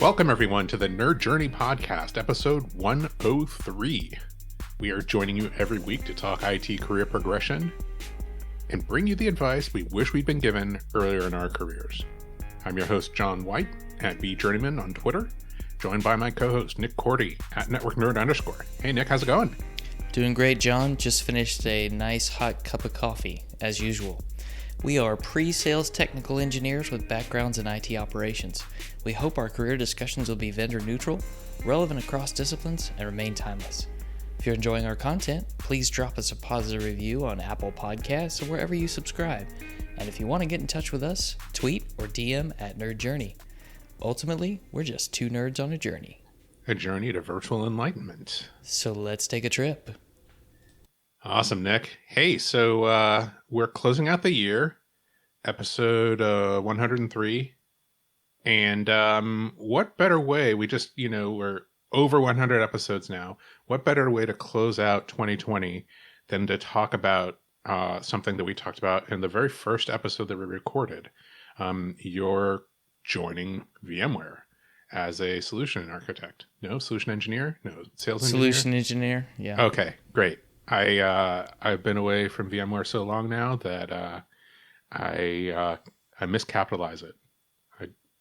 Welcome, everyone, to the Nerd Journey Podcast, episode 103. We are joining you every week to talk IT career progression and bring you the advice we wish we'd been given earlier in our careers. I'm your host, John White, at BJourneyman on Twitter, joined by my co-host, Nick Cordy, at NetworkNerd_. Hey, Nick, how's it going? Doing great, John. Just finished a nice hot cup of coffee, as usual. We are pre-sales technical engineers with backgrounds in IT operations. We hope our career discussions will be vendor neutral, relevant across disciplines, and remain timeless. If you're enjoying our content, please drop us a positive review on Apple Podcasts or wherever you subscribe. And if you want to get in touch with us, tweet or DM at Nerd Journey. Ultimately, we're just two nerds on a journey. A journey to virtual enlightenment. So let's take a trip. Awesome, Nick. Hey, so we're closing out the year, episode 103. And what better way, we're over 100 episodes now. What better way to close out 2020 than to talk about something that we talked about in the very first episode that we recorded. You're joining VMware as a solution architect. No, solution engineer? No, sales engineer? Solution engineer, yeah. Okay, great. I've been away from VMware so long now that I miscapitalize it.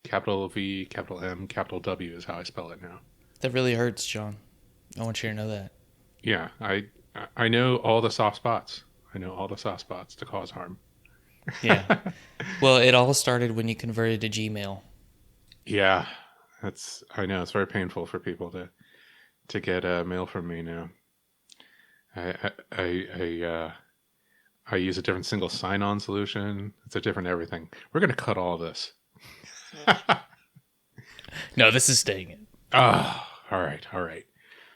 Capital V, capital M, capital W is how I spell it now. That really hurts, John. I want you to know that. Yeah, I know all the soft spots. I know all the soft spots to cause harm. Yeah. Well, it all started when you converted to Gmail. Yeah, I know it's very painful for people to get mail from me now. I use a different single sign-on solution. It's a different everything. We're going to cut all of this. No, this is staying in. Oh, all right.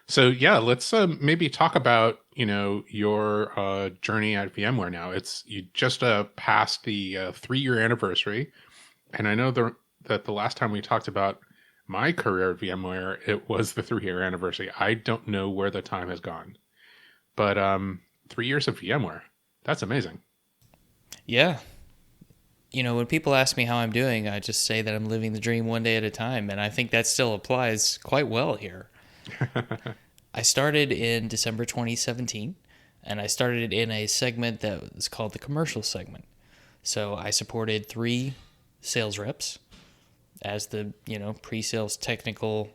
So yeah, let's maybe talk about your journey at VMware now. You just passed the 3-year anniversary, and I know that the last time we talked about my career at VMware, it was the 3-year anniversary. I don't know where the time has gone. But 3 years of VMware, that's amazing. Yeah. When people ask me how I'm doing, I just say that I'm living the dream one day at a time, and I think that still applies quite well here. I started in December 2017, and I started in a segment that was called the commercial segment. So I supported 3 sales reps as the, pre-sales technical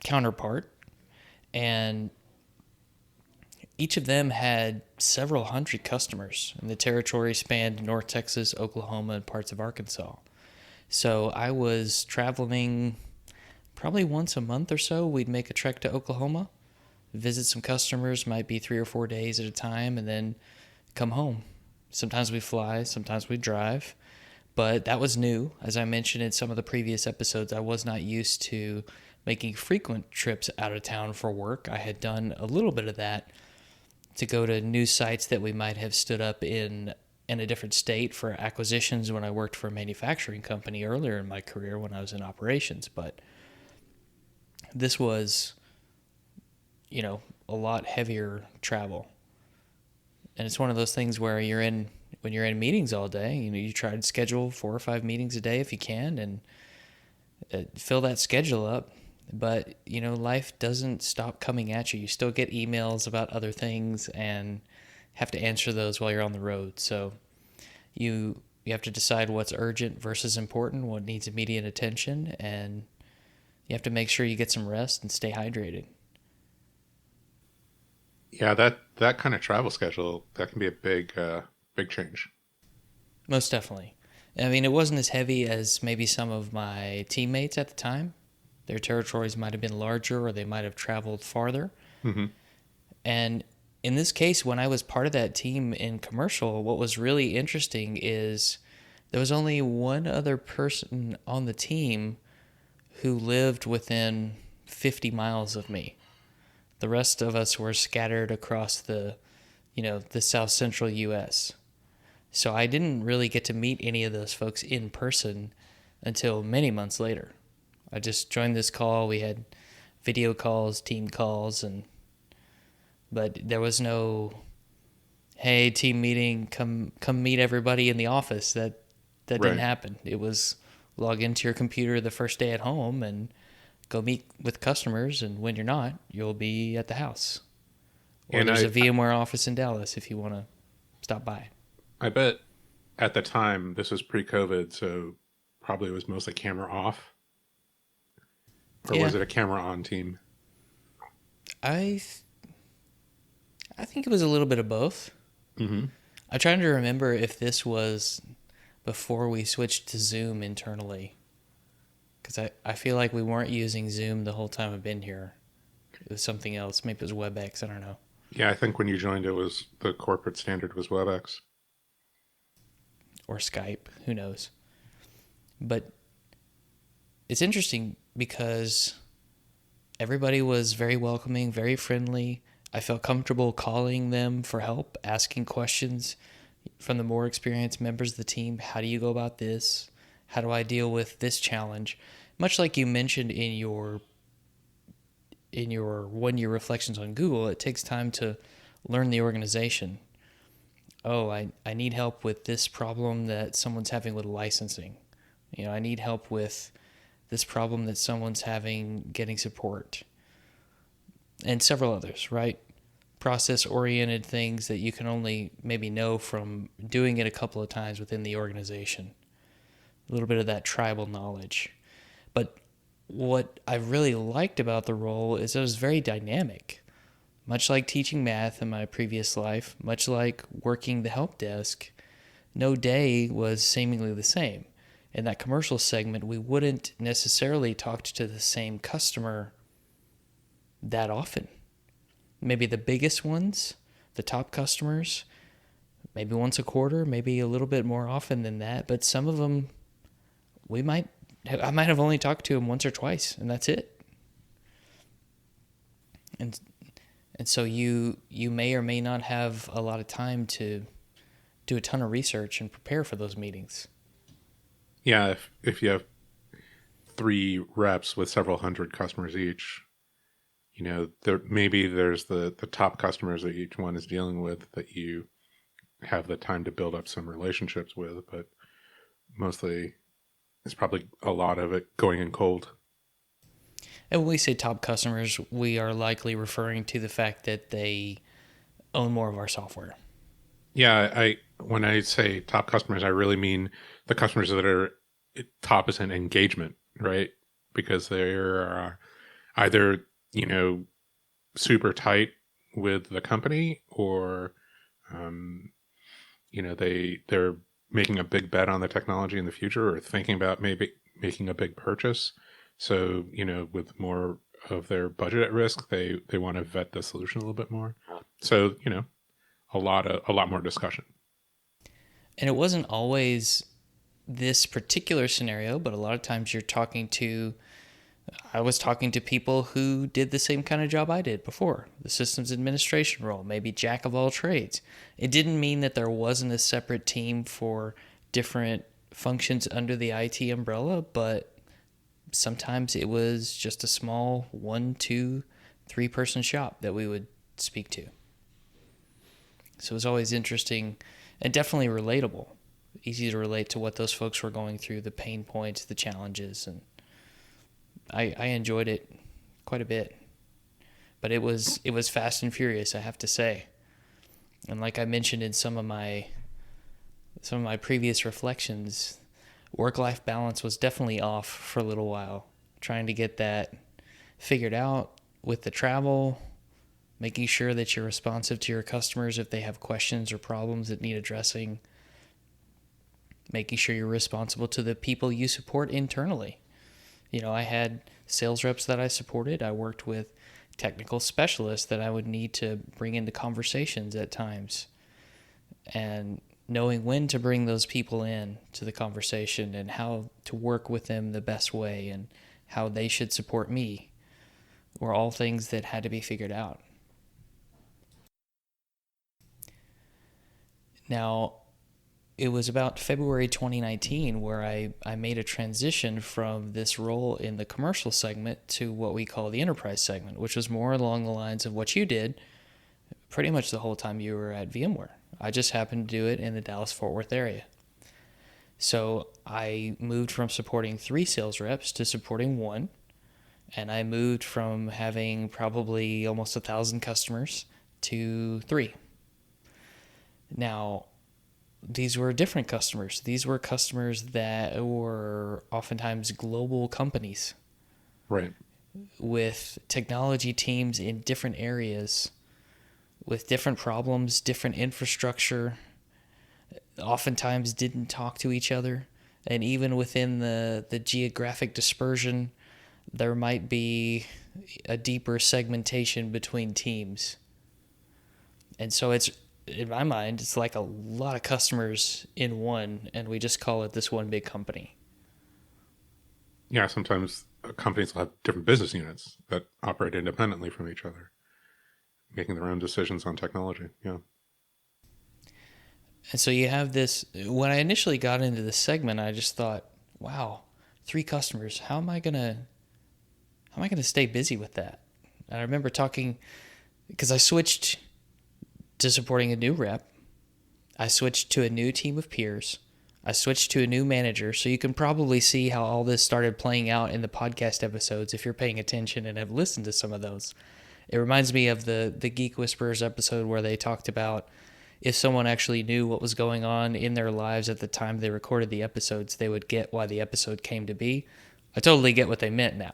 counterpart, and each of them had several hundred customers, and the territory spanned North Texas, Oklahoma, and parts of Arkansas. So I was traveling probably once a month or so. We'd make a trek to Oklahoma, visit some customers, might be 3 or 4 days at a time, and then come home. Sometimes we'd fly, sometimes we'd drive, but that was new. As I mentioned in some of the previous episodes, I was not used to making frequent trips out of town for work. I had done a little bit of that to go to new sites that we might have stood up in a different state for acquisitions when I worked for a manufacturing company earlier in my career when I was in operations. But this was, a lot heavier travel. And it's one of those things where when you're in meetings all day, you try to schedule 4 or 5 meetings a day if you can and fill that schedule up. But, life doesn't stop coming at you. You still get emails about other things and have to answer those while you're on the road. So you have to decide what's urgent versus important, what needs immediate attention, and you have to make sure you get some rest and stay hydrated. Yeah, that kind of travel schedule, that can be a big change. Most definitely. I mean, it wasn't as heavy as maybe some of my teammates at the time. Their territories might have been larger or they might have traveled farther. Mm-hmm. And in this case, when I was part of that team in commercial, what was really interesting is there was only one other person on the team who lived within 50 miles of me. The rest of us were scattered across the South Central U.S. So I didn't really get to meet any of those folks in person until many months later. I just joined this call. We had video calls, team calls, but there was no, hey, team meeting, come meet everybody in the office. That didn't happen. It was log into your computer the first day at home and go meet with customers. And when you're not, you'll be at the house. Or And there's a I VMware office in Dallas if you want to stop by. I bet at the time this was pre-COVID, so probably it was mostly camera off, or Yeah, was it a camera on team? I I think it was a little bit of both. Mm-hmm. I'm trying to remember if this was before we switched to Zoom internally. Because I feel like we weren't using Zoom the whole time I've been here. It was something else. Maybe it was WebEx. I don't know. Yeah, I think when you joined, it was the corporate standard was WebEx. Or Skype. Who knows? But it's interesting because everybody was very welcoming, very friendly. I felt comfortable calling them for help, asking questions from the more experienced members of the team. How do you go about this? How do I deal with this challenge? Much like you mentioned in your 1 year reflections on Google, it takes time to learn the organization. Oh, I need help with this problem that someone's having with licensing. I need help with this problem that someone's having getting support. And several others, right? Process oriented things that you can only maybe know from doing it a couple of times within the organization. A little bit of that tribal knowledge. But what I really liked about the role is it was very dynamic. Much like teaching math in my previous life, much like working the help desk, no day was seemingly the same. In that commercial segment, we wouldn't necessarily talk to the same customer that often. Maybe the biggest ones, the top customers, maybe once a quarter, maybe a little bit more often than that. But some of them, I might have only talked to them once or twice, and that's it. And and so you may or may not have a lot of time to do a ton of research and prepare for those meetings. Yeah, if you have three reps with several hundred customers each, maybe there's the top customers that each one is dealing with that you have the time to build up some relationships with, but mostly it's probably a lot of it going in cold. And when we say top customers, we are likely referring to the fact that they own more of our software. Yeah, I when I say top customers, I really mean the customers that are top is in engagement, right? Because they're either super tight with the company, or they're making a big bet on the technology in the future, or thinking about maybe making a big purchase. So with more of their budget at risk, they want to vet the solution a little bit more. So a lot more discussion. And it wasn't always this particular scenario, but a lot of times I was talking to people who did the same kind of job I did before, the systems administration role, maybe jack of all trades. It didn't mean that there wasn't a separate team for different functions under the IT umbrella, but sometimes it was just a small 1, 2, 3 person shop that we would speak to. So it was always interesting and definitely relatable. Easy to relate to what those folks were going through, the pain points, the challenges, and I enjoyed it quite a bit. But it was fast and furious, I have to say. And like I mentioned in some of my previous reflections, work-life balance was definitely off for a little while. Trying to get that figured out with the travel, making sure that you're responsive to your customers if they have questions or problems that need addressing, making sure you're responsible to the people you support internally. I had sales reps that I supported. I worked with technical specialists that I would need to bring into conversations at times. And knowing when to bring those people in to the conversation and how to work with them the best way and how they should support me were all things that had to be figured out. Now, it was about February 2019 where I made a transition from this role in the commercial segment to what we call the enterprise segment, which was more along the lines of what you did pretty much the whole time you were at VMware. I just happened to do it in the Dallas-Fort Worth area. So I moved from supporting 3 sales reps to supporting 1. And I moved from having probably almost 1,000 customers to 3. Now, these were different customers. These were customers that were oftentimes global companies Right. with technology teams in different areas, with different problems, different infrastructure, oftentimes didn't talk to each other. And even within the geographic dispersion, there might be a deeper segmentation between teams. And so it's, in my mind, it's like a lot of customers in one, and we just call it this one big company. Yeah, sometimes companies will have different business units that operate independently from each other, making their own decisions on technology. Yeah. And so you have this, when I initially got into this segment, I just thought, wow, 3 customers, how am I going to stay busy with that? And I remember talking, because I switched to supporting a new rep. I switched to a new team of peers. I switched to a new manager. So you can probably see how all this started playing out in the podcast episodes if you're paying attention and have listened to some of those. It reminds me of the Geek Whisperers episode where they talked about if someone actually knew what was going on in their lives at the time they recorded the episodes, they would get why the episode came to be. I totally get what they meant now.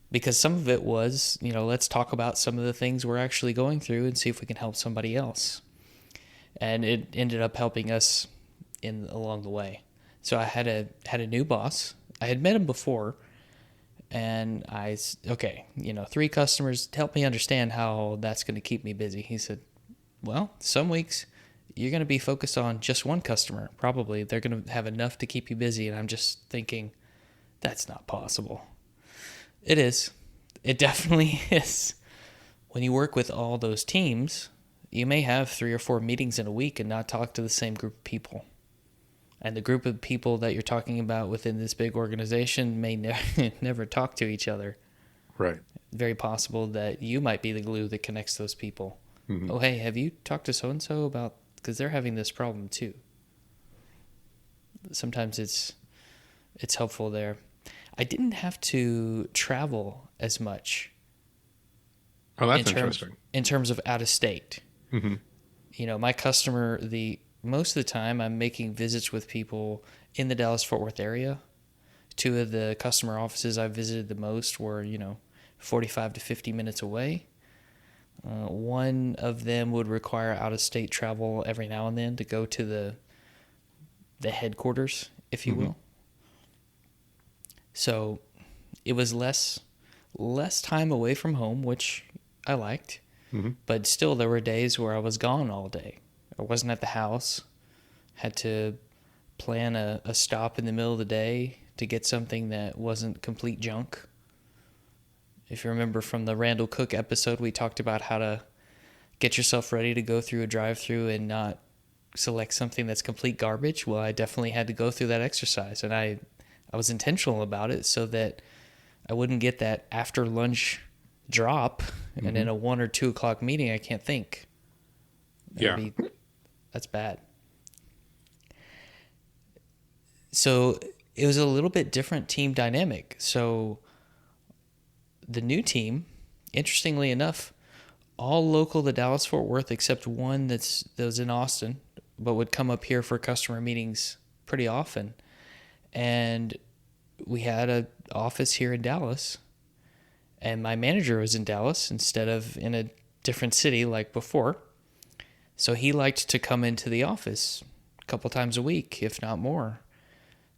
Because some of it was, let's talk about some of the things we're actually going through and see if we can help somebody else. And it ended up helping us along the way. So I had a new boss. I had met him before, and 3 customers, help me understand how that's going to keep me busy. He said, well, some weeks you're going to be focused on just one customer. Probably they're going to have enough to keep you busy. And I'm just thinking, that's not possible. It is. It definitely is. When you work with all those teams, you may have 3 or 4 meetings in a week and not talk to the same group of people. And the group of people that you're talking about within this big organization may never talk to each other. Right. Very possible that you might be the glue that connects those people. Mm-hmm. Oh, hey, have you talked to so-and-so about, because they're having this problem too. Sometimes it's helpful there. I didn't have to travel as much. Oh, that's interesting. In terms of out of state. Mm-hmm. My customer, most of the time I'm making visits with people in the Dallas-Fort Worth area. 2 of the customer offices I visited the most were, 45 to 50 minutes away. One of them would require out-of-state travel every now and then to go to the headquarters, if you will. So it was less time away from home, which I liked. Mm-hmm. But still, there were days where I was gone all day. I wasn't at the house. Had to plan a stop in the middle of the day to get something that wasn't complete junk. If you remember from the Randall Cook episode, we talked about how to get yourself ready to go through a drive-thru and not select something that's complete garbage. Well, I definitely had to go through that exercise, and I was intentional about it so that I wouldn't get that after lunch drop, and in a 1 or 2 o'clock meeting, I can't think. That's bad. So it was a little bit different team dynamic. So the new team, interestingly enough, all local to Dallas-Fort Worth except one that was in Austin, but would come up here for customer meetings pretty often. And we had an office here in Dallas, and my manager was in Dallas instead of in a different city like before. So he liked to come into the office a couple times a week, if not more.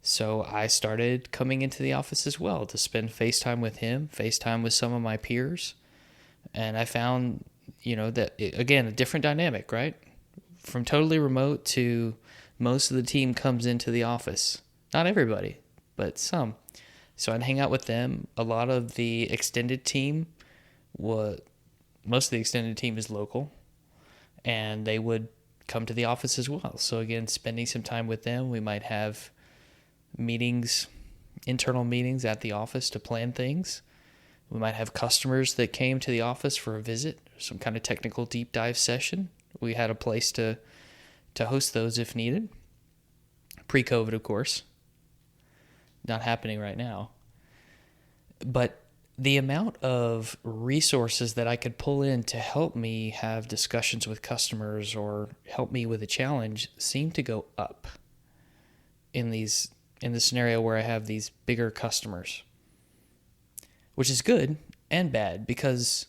So I started coming into the office as well to spend FaceTime with him, FaceTime with some of my peers. And I found, again, a different dynamic, right? From totally remote to most of the team comes into the office. Not everybody, but some. So I'd hang out with them. A lot of the extended team, most of the extended team is local, and they would come to the office as well. So again, spending some time with them, we might have meetings, internal meetings at the office to plan things. We might have customers that came to the office for a visit, some kind of technical deep dive session. We had a place to host those if needed. pre-COVID, of course, not happening right now. But the amount of resources that I could pull in to help me have discussions with customers or help me with a challenge seemed to go up in the scenario where I have these bigger customers, which is good and bad because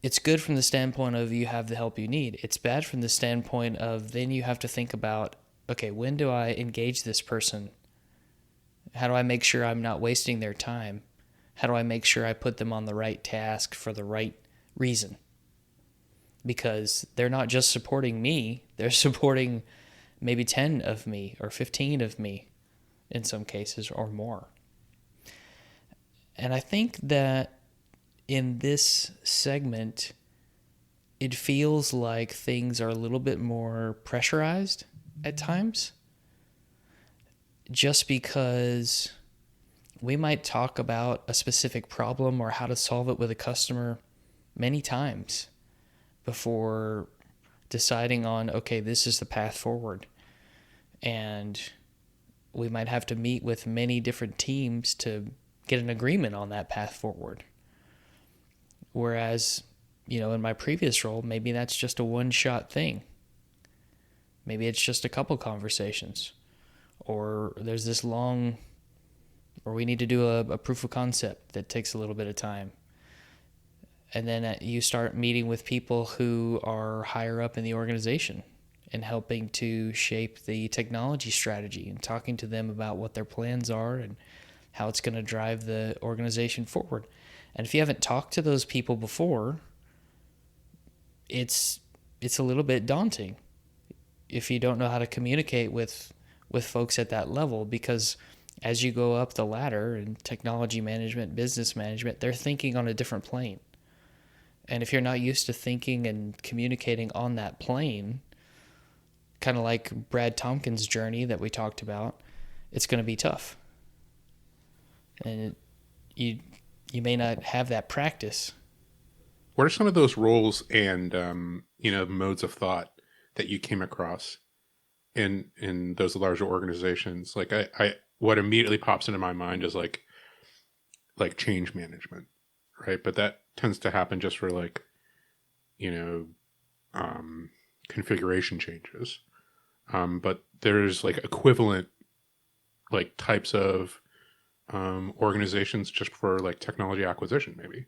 it's good from the standpoint of you have the help you need. It's bad from the standpoint of then you have to think about, okay, when do I engage this person? How do I make sure I'm not wasting their time? How do I make sure I put them on the right task for the right reason? Because they're not just supporting me, they're supporting maybe 10 of me or 15 of me in some cases or more. And I think that in this segment, it feels like things are a little bit more pressurized at times, just because we might talk about a specific problem or how to solve it with a customer many times before deciding on, okay, this is the path forward. And we might have to meet with many different teams to get an agreement on that path forward. Whereas, in my previous role, maybe that's just a one-shot thing. Maybe it's just a couple conversations. Or there's this long, or we need to do a proof of concept that takes a little bit of time. And then you start meeting with people who are higher up in the organization and helping to shape the technology strategy and talking to them about what their plans are and how it's going to drive the organization forward. And if you haven't talked to those people before, it's a little bit daunting if you don't know how to communicate with folks at that level, because as you go up the ladder in technology management, business management, they're thinking on a different plane. And if you're not used to thinking and communicating on that plane, kind of like Brad Tompkins' journey that we talked about, it's going to be tough. And you may not have that practice. What are some of those roles and modes of thought that you came across in those larger organizations? Like I what immediately pops into my mind is like change management, right? But that tends to happen just for configuration changes. But there's like equivalent like types of organizations just for like technology acquisition, maybe.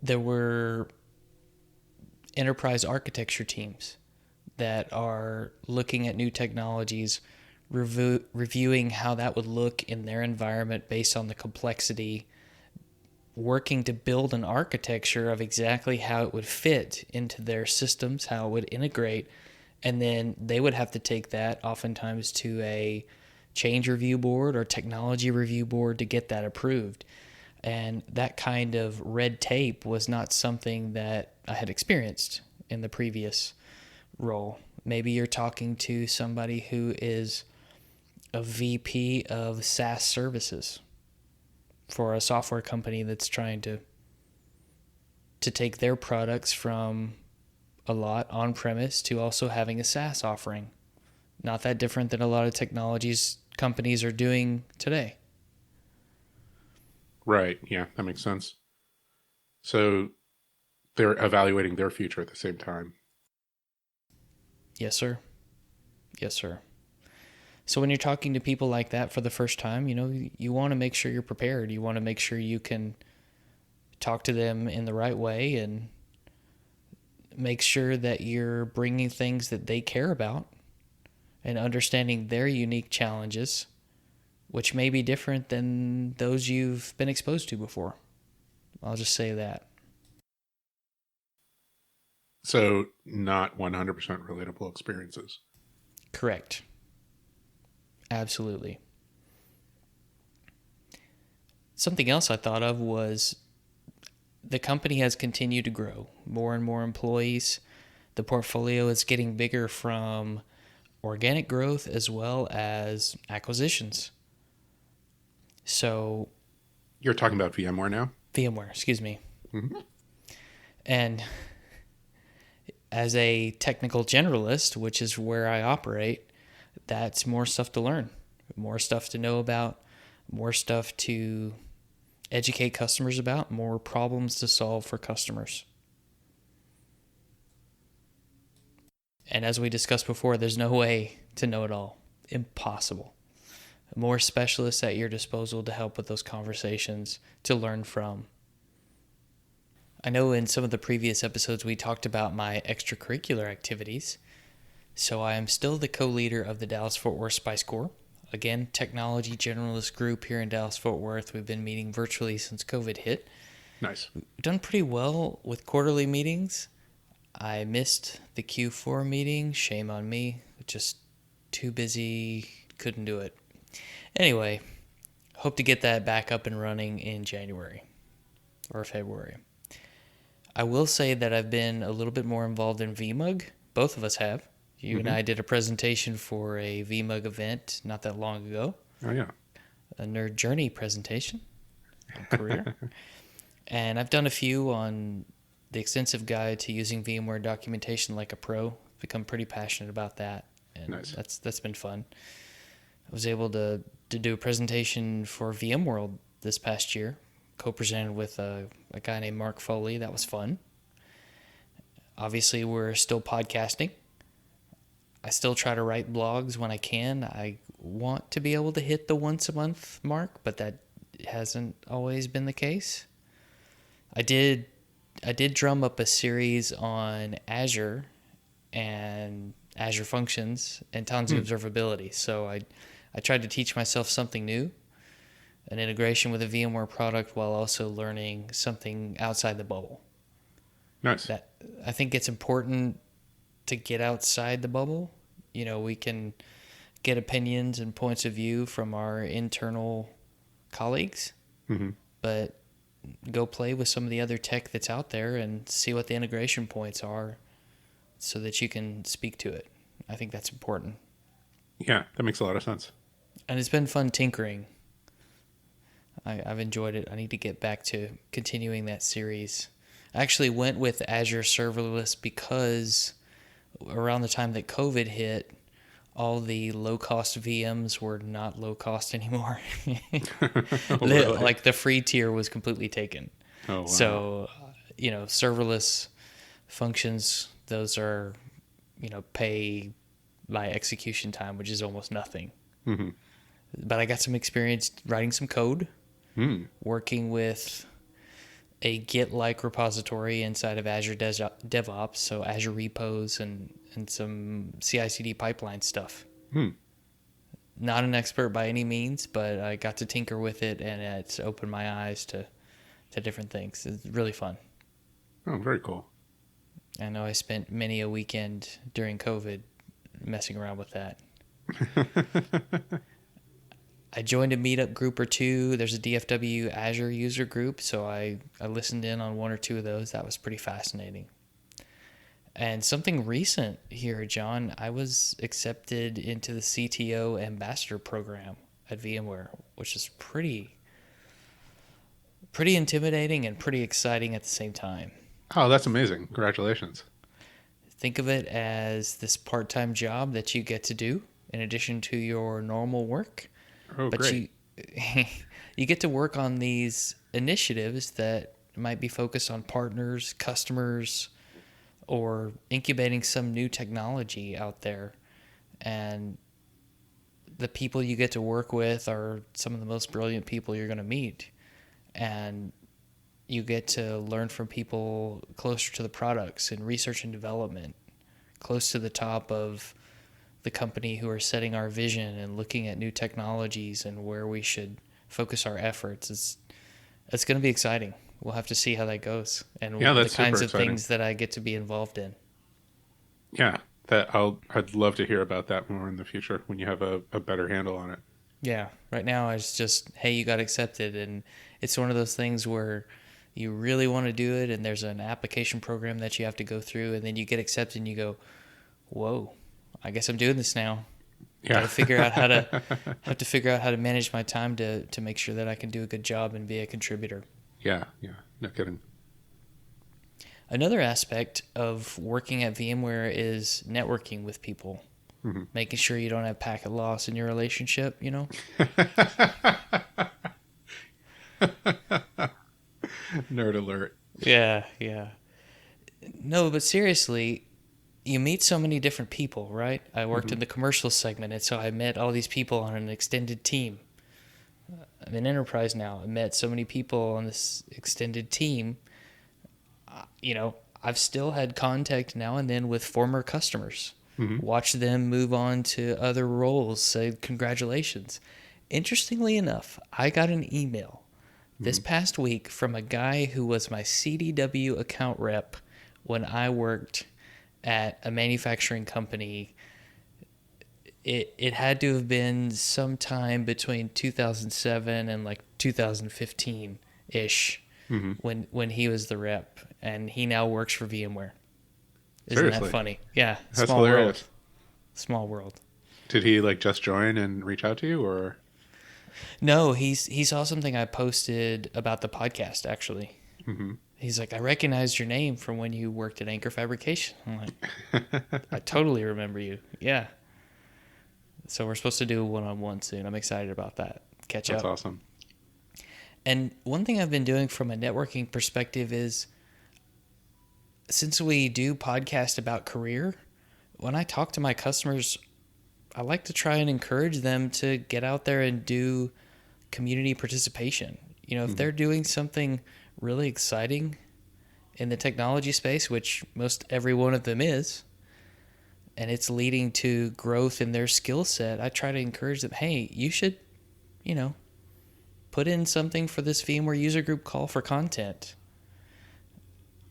There were enterprise architecture teams that are looking at new technologies, reviewing how that would look in their environment based on the complexity, working to build an architecture of exactly how it would fit into their systems, how it would integrate, and then they would have to take that oftentimes to a change review board or technology review board to get that approved. And that kind of red tape was not something that I had experienced in the previous role. Maybe you're talking to somebody who is a VP of SaaS services for a software company that's trying to take their products from a lot on-premise to also having a SaaS offering. Not that different than a lot of technologies companies are doing today. Right. Yeah, that makes sense. So they're evaluating their future at the same time. Yes, sir. Yes, sir. So when you're talking to people like that for the first time, you want to make sure you're prepared. You want to make sure you can talk to them in the right way and make sure that you're bringing things that they care about and understanding their unique challenges, which may be different than those you've been exposed to before. I'll just say that. So not 100% relatable experiences. Correct. Absolutely. Something else I thought of was the company has continued to grow. More and more employees. The portfolio is getting bigger from organic growth as well as acquisitions. So You're talking about VMware now? VMware, excuse me. Mm-hmm. And as a technical generalist, which is where I operate, that's more stuff to learn, more stuff to know about, more stuff to educate customers about, more problems to solve for customers. And as we discussed before, there's no way to know it all. Impossible. More specialists at your disposal to help with those conversations, to learn from. I know in some of the previous episodes we talked about my extracurricular activities. So I am still the co-leader of the Dallas-Fort Worth Spice Corps. Again, technology generalist group here in Dallas-Fort Worth. We've been meeting virtually since COVID hit. Nice. We've done pretty well with quarterly meetings. I missed the Q4 meeting. Shame on me. Just too busy. Couldn't do it. Anyway, hope to get that back up and running in January or February. I will say that I've been a little bit more involved in VMUG. Both of us have. You and I did a presentation for a VMUG event not that long ago. Oh, yeah. A Nerd Journey presentation. Career. And I've done a few on the extensive guide to using VMware documentation like a pro. Become pretty passionate about that. And Nice. that's been fun. I was able to do a presentation for VMworld this past year. Co-presented with a guy named Mark Foley. That was fun. Obviously, we're still podcasting. I still try to write blogs when I can. I want to be able to hit the once a month mark, but that hasn't always been the case. I did drum up a series on Azure and Azure functions and tons of observability. So I tried to teach myself something new, an integration with a VMware product while also learning something outside the bubble. Nice. That I think it's important to get outside the bubble. You know, we can get opinions and points of view from our internal colleagues, but go play with some of the other tech that's out there and see what the integration points are so that you can speak to it. I think that's important. Yeah, that makes a lot of sense. And it's been fun tinkering. I've enjoyed it. I need to get back to continuing that series. I actually went with Azure Serverless because around the time that COVID hit, all the low-cost VMs were not low-cost anymore. Oh, really? Like the free tier was completely taken. Oh, wow. So, serverless functions, those are, pay by execution time, which is almost nothing. But I got some experience writing some code, working with a Git-like repository inside of Azure DevOps, so Azure repos and some CI/CD pipeline stuff. Not an expert by any means, but I got to tinker with it, and it's opened my eyes to different things. It's really fun. Oh, very cool. I know I spent many a weekend during COVID messing around with that. I joined a meetup group or two. There's a DFW Azure user group, so I listened in on one or two of those. That was pretty fascinating. And something recent here, John, I was accepted into the CTO Ambassador program at VMware, which is pretty intimidating and pretty exciting at the same time. Oh, that's amazing. Congratulations. Think of it as this part-time job that you get to do in addition to your normal work. Oh, But great. you get to work on these initiatives that might be focused on partners, customers, or incubating some new technology out there. And the people you get to work with are some of the most brilliant people you're going to meet. And you get to learn from people closer to the products in research and development, close to the top of the company who are setting our vision and looking at new technologies and where we should focus our efforts. It's going to be exciting. We'll have to see how that goes and Yeah, the that's kinds super of exciting. things that I get to be involved in. Yeah, I'd love to hear about that more in the future when you have a better handle on it. Yeah, right now it's just, hey, you got accepted, and it's one of those things where you really want to do it, and there's an application program that you have to go through, and then you get accepted, and you go, whoa, I guess I'm doing this now. Yeah. Got to figure out how to manage my time to make sure that I can do a good job and be a contributor. Yeah, no kidding. Another aspect of working at VMware is networking with people. Mhm. making sure you don't have packet loss in your relationship, you know? Nerd alert. Yeah, yeah. No, but seriously, you meet so many different people, right? I worked Hmm. in the commercial segment, and so I met all these people on an extended team. I'm in enterprise now. I met so many people on this extended team. You know, I've still had contact now and then with former customers. Hmm. Watch them move on to other roles, say congratulations. Interestingly enough, I got an email this Hmm. past week from a guy who was my CDW account rep when I worked at a manufacturing company. It had to have been sometime between 2007 and like 2015 ish Hmm. when he was the rep, and he now works for VMware. Isn't that Seriously, funny? Yeah, that's small world. hilarious. Small world. Did he like just join and reach out to you, or? No, he saw something I posted about the podcast actually. Hmm. He's like, I recognized your name from when you worked at Anchor Fabrication. I'm like, I totally remember you. Yeah. So we're supposed to do a one-on-one soon. I'm excited about that. Catch That's up. awesome. And one thing I've been doing from a networking perspective is since we do podcast about career, when I talk to my customers, I like to try and encourage them to get out there and do community participation. You know, if Hmm. they're doing something really exciting in the technology space, which most every one of them is, and it's leading to growth in their skill set, I try to encourage them, hey, you should, you know, put in something for this VMware user group call for content.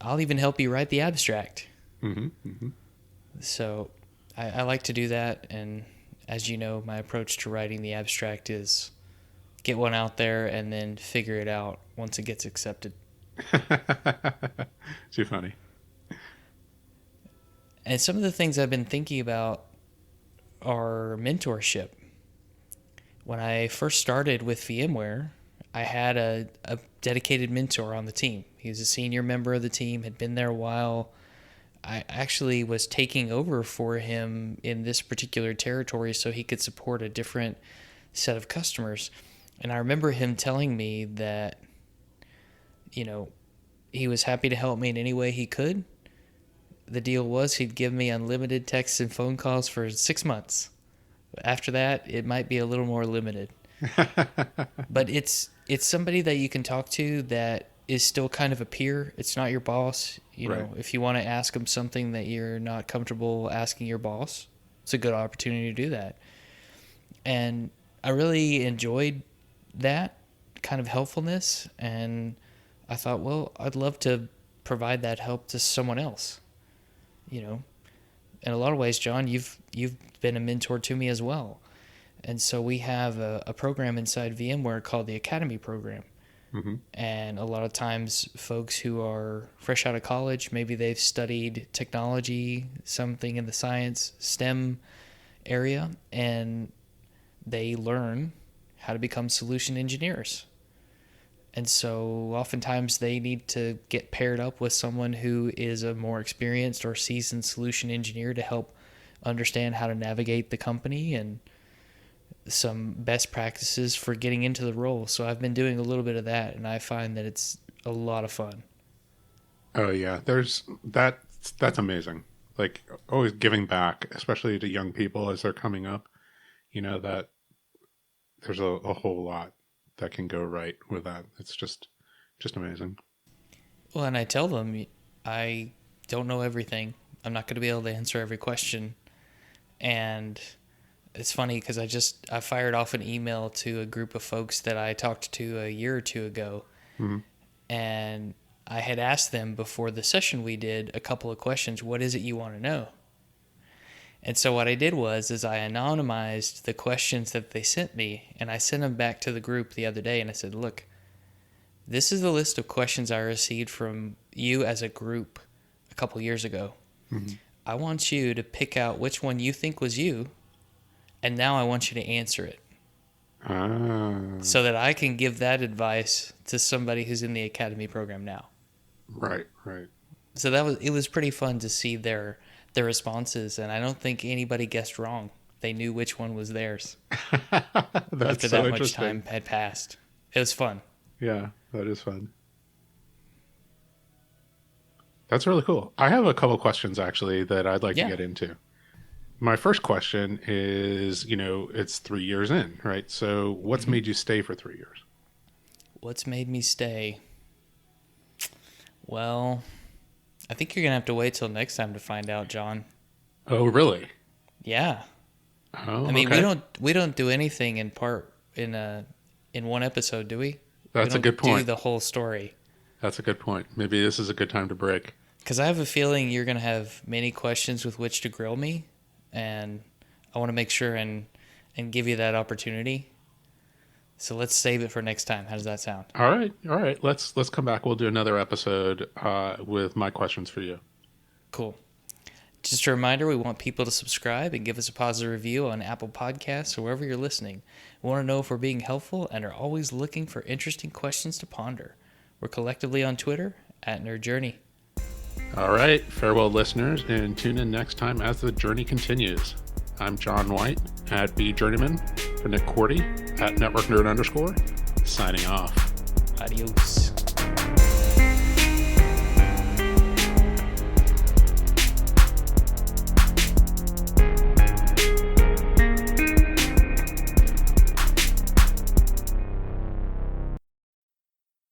I'll even help you write the abstract. Hmm. Hmm. So I like to do that. And as you know, my approach to writing the abstract is get one out there and then figure it out once it gets accepted. Too funny. And some of the things I've been thinking about are mentorship. When I first started with VMware, I had a dedicated mentor on the team. He was a senior member of the team, had been there a while. I actually was taking over for him in this particular territory so he could support a different set of customers. And I remember him telling me that, you know, he was happy to help me in any way he could. The deal was he'd give me unlimited texts and phone calls for 6 months. After that, it might be a little more limited. But it's somebody that you can talk to that is still kind of a peer. It's not your boss. You Right. know, if you want to ask them something that you're not comfortable asking your boss, it's a good opportunity to do that. And I really enjoyed that kind of helpfulness, and I thought, well, I'd love to provide that help to someone else. You know, in a lot of ways, John, you've been a mentor to me as well. And so we have a program inside VMware called the Academy program. Hmm. And a lot of times, folks who are fresh out of college, maybe they've studied technology, something in the science, STEM area, and they learn how to become solution engineers. And so oftentimes they need to get paired up with someone who is a more experienced or seasoned solution engineer to help understand how to navigate the company and some best practices for getting into the role. So I've been doing a little bit of that, and I find that it's a lot of fun. Oh yeah, there's that. That's amazing. Like always giving back, especially to young people as they're coming up. You know that there's a whole lot that can go right with that. It's just amazing. Well, and I tell them I don't know everything. I'm not going to be able to answer every question. And it's funny because I fired off an email to a group of folks that I talked to a year or two ago, Hmm. and I had asked them before the session we did a couple of questions. What is it you want to know? And so what I did was is I anonymized the questions that they sent me, and I sent them back to the group the other day, and I said, look, this is the list of questions I received from you as a group a couple years ago. Hmm. I want you to pick out which one you think was you, and now I want you to answer it Ah, so that I can give that advice to somebody who's in the academy program now. right, right. So it was pretty fun to see the responses, and I don't think anybody guessed wrong. They knew which one was theirs That's after so that much interesting. time had passed. It was fun. Yeah, that is fun. That's really cool. I have a couple questions actually that I'd like to Yeah. get into. My first question is, it's 3 years in, right? So what's Hmm. made you stay for 3 years? What's made me stay? Well, I think you're gonna have to wait till next time to find out, John. Oh, really? Yeah. I Oh, mean, we okay. don't do anything in one episode, do we? We That's a don't good do point. the whole story. That's a good point. Maybe this is a good time to break. Because I have a feeling you're gonna have many questions with which to grill me, and I want to make sure and give you that opportunity. So let's save it for next time. How does that sound? All right. All right. Let's come back. We'll do another episode with my questions for you. Cool. Just a reminder, we want people to subscribe and give us a positive review on Apple Podcasts or wherever you're listening. We want to know if we're being helpful and are always looking for interesting questions to ponder. We're collectively on Twitter at Nerd Journey. All right. Farewell, listeners, and tune in next time as the journey continues. I'm John White at B Journeyman, for Nick Cordy at Network Nerd _, signing off. Adios.